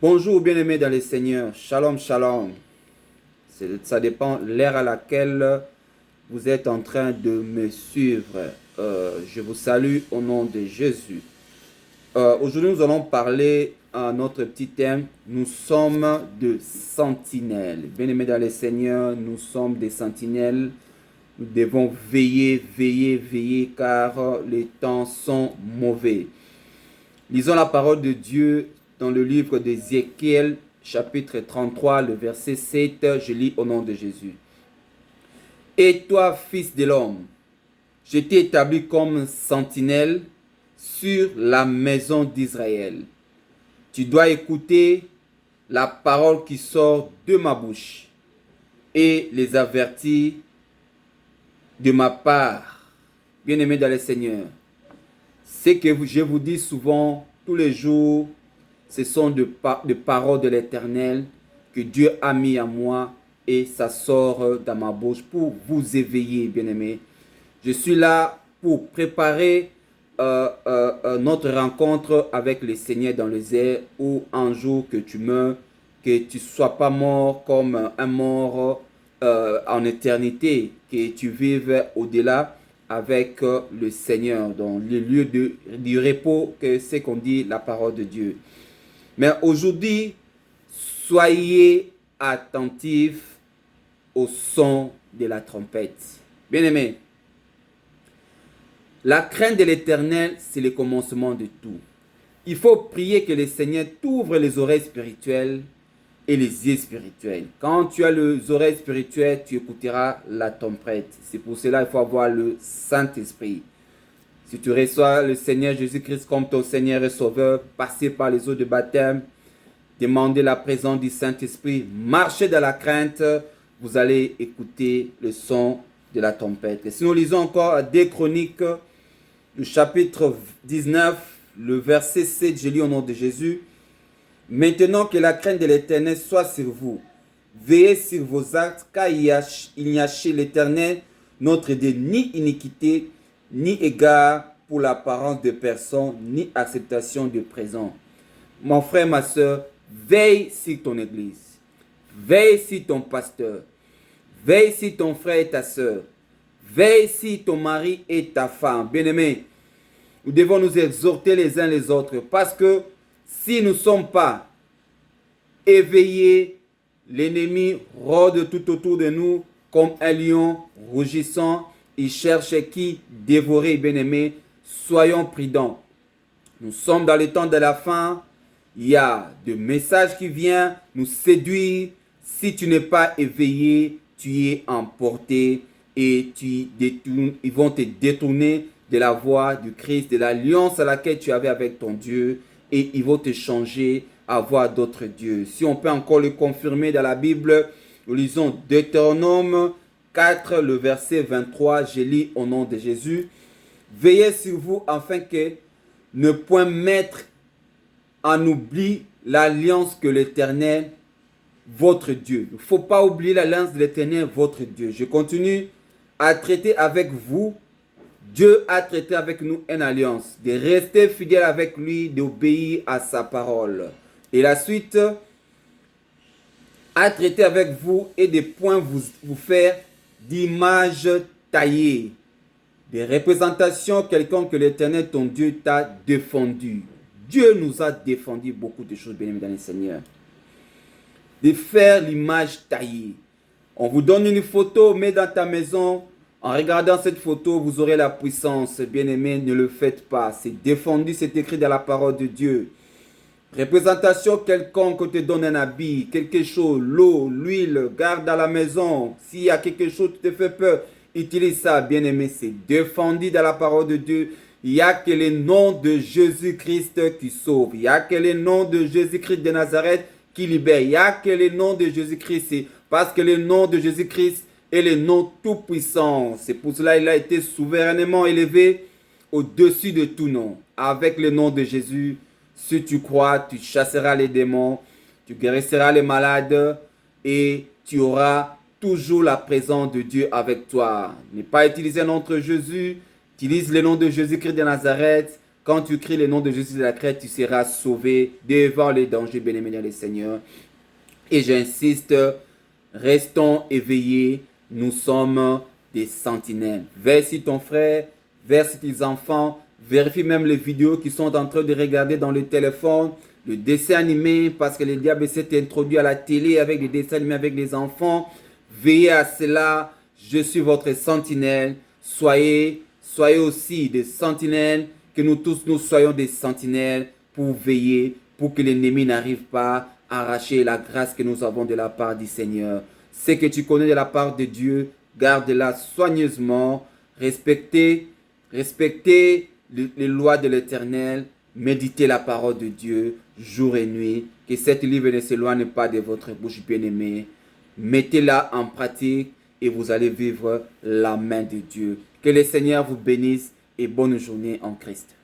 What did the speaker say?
Bonjour bien-aimés dans le Seigneur, shalom, shalom. Ça dépend de l'ère à laquelle vous êtes en train de me suivre. Je vous salue au nom de Jésus. Aujourd'hui, nous allons parler à notre petit thème. Nous sommes de sentinelles. Bien-aimés dans le Seigneur, nous sommes des sentinelles. Nous devons veiller, veiller, veiller, car les temps sont mauvais. Lisons la parole de Dieu dans le livre d'Ézéchiel, chapitre 33, le verset 7, je lis au nom de Jésus. Et toi, fils de l'homme, je t'ai établi comme sentinelle sur la maison d'Israël. Tu dois écouter la parole qui sort de ma bouche et les avertir de ma part. Bien-aimés dans le Seigneur, ce que je vous dis souvent, tous les jours, ce sont de paroles de l'Éternel que Dieu a mis à moi et ça sort dans ma bouche pour vous éveiller, bien-aimés. Je suis là pour préparer notre rencontre avec le Seigneur dans les airs, ou un jour que tu meurs, que tu ne sois pas mort comme un mort en éternité, que tu vives au-delà avec le Seigneur, dans le lieu du repos, que c'est qu'on dit la parole de Dieu. Mais aujourd'hui, soyez attentifs au son de la trompette. Bien-aimés, la crainte de l'Éternel, c'est le commencement de tout. Il faut prier que le Seigneur t'ouvre les oreilles spirituelles et les yeux spirituels. Quand tu as les oreilles spirituelles, tu écouteras la trompette. C'est pour cela qu'il faut avoir le Saint-Esprit. Si tu reçois le Seigneur Jésus-Christ comme ton Seigneur et Sauveur, passez par les eaux de baptême, demandez la présence du Saint-Esprit, marchez dans la crainte, vous allez écouter le son de la trompette. Et si nous lisons encore 2 Chroniques, le chapitre 19, le verset 7, je lis au nom de Jésus. Maintenant que la crainte de l'Éternel soit sur vous, veillez sur vos actes, car il n'y a chez l'Éternel notre Dieu ni iniquité, ni égard pour l'apparence de personne, ni acceptation de présent. Mon frère, ma soeur, veille sur ton église, veille sur ton pasteur, veille sur ton frère et ta soeur, veille sur ton mari et ta femme. Bien-aimés, nous devons nous exhorter les uns les autres, parce que si nous ne sommes pas éveillés, l'ennemi rôde tout autour de nous comme un lion rougissant. Il cherche qui dévorer, bien-aimés. Soyons prudents. Nous sommes dans le temps de la fin. Il y a des messages qui viennent nous séduire. Si tu n'es pas éveillé, tu es emporté et ils vont te détourner de la voie du Christ, de l'alliance à laquelle tu avais avec ton Dieu, et ils vont te changer à voir d'autres dieux. Si on peut encore le confirmer dans la Bible, nous lisons Deutéronome 4, le verset 23, je lis au nom de Jésus. Veillez sur vous afin que ne point mettre en oubli l'alliance que l'Éternel, votre Dieu. Il ne faut pas oublier l'alliance de l'Éternel, votre Dieu. Je continue à traiter avec vous. Dieu a traité avec nous une alliance, de rester fidèle avec lui, d'obéir à sa parole. Et la suite, a traité avec vous et de point vous faire d'images taillées, des représentations quelconques que l'Éternel, ton Dieu, t'a défendu. Dieu nous a défendu beaucoup de choses, bien-aimés dans le Seigneur. De faire l'image taillée. On vous donne une photo, mets dans ta maison. En regardant cette photo, vous aurez la puissance. Bien-aimés, ne le faites pas. C'est défendu, c'est écrit dans la parole de Dieu. Représentation quelconque te donne un habit, quelque chose, l'eau, l'huile, garde à la maison. S'il y a quelque chose qui te fait peur, utilise ça, bien-aimé. C'est défendu dans la parole de Dieu. Il n'y a que le nom de Jésus-Christ qui sauve. Il n'y a que le nom de Jésus-Christ de Nazareth qui libère. Il n'y a que le nom de Jésus-Christ. Parce que le nom de Jésus-Christ est le nom tout-puissant. C'est pour cela qu'il a été souverainement élevé au-dessus de tout nom. Avec le nom de Jésus, si tu crois, tu chasseras les démons, tu guériras les malades et tu auras toujours la présence de Dieu avec toi. Ne pas utiliser notre Jésus, utilise le nom de Jésus-Christ de Nazareth. Quand tu cries le nom de Jésus de la crête, tu seras sauvé devant les dangers, bien-aimés dans le Seigneur. Et j'insiste, restons éveillés, nous sommes des sentinelles. Veille sur ton frère, veille sur tes enfants, vérifie même les vidéos qu'ils sont en train de regarder dans le téléphone, le dessin animé, parce que le diable s'est introduit à la télé avec des dessins animés avec les enfants. Veillez à cela, je suis votre sentinelle. Soyez aussi des sentinelles, que nous tous nous soyons des sentinelles pour veiller, pour que l'ennemi n'arrive pas à arracher la grâce que nous avons de la part du Seigneur. Ce que tu connais de la part de Dieu, garde-la soigneusement, respectez les lois de l'Éternel, méditez la parole de Dieu jour et nuit, que cette livre ne s'éloigne pas de votre bouche bien-aimée. Mettez-la en pratique et vous allez vivre la main de Dieu. Que le Seigneur vous bénisse et bonne journée en Christ.